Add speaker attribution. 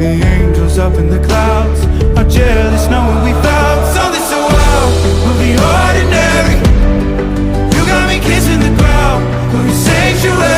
Speaker 1: The angels up in the clouds are jealous knowing we found something so out of the ordinary. You got me kissing the ground of your sanctuary.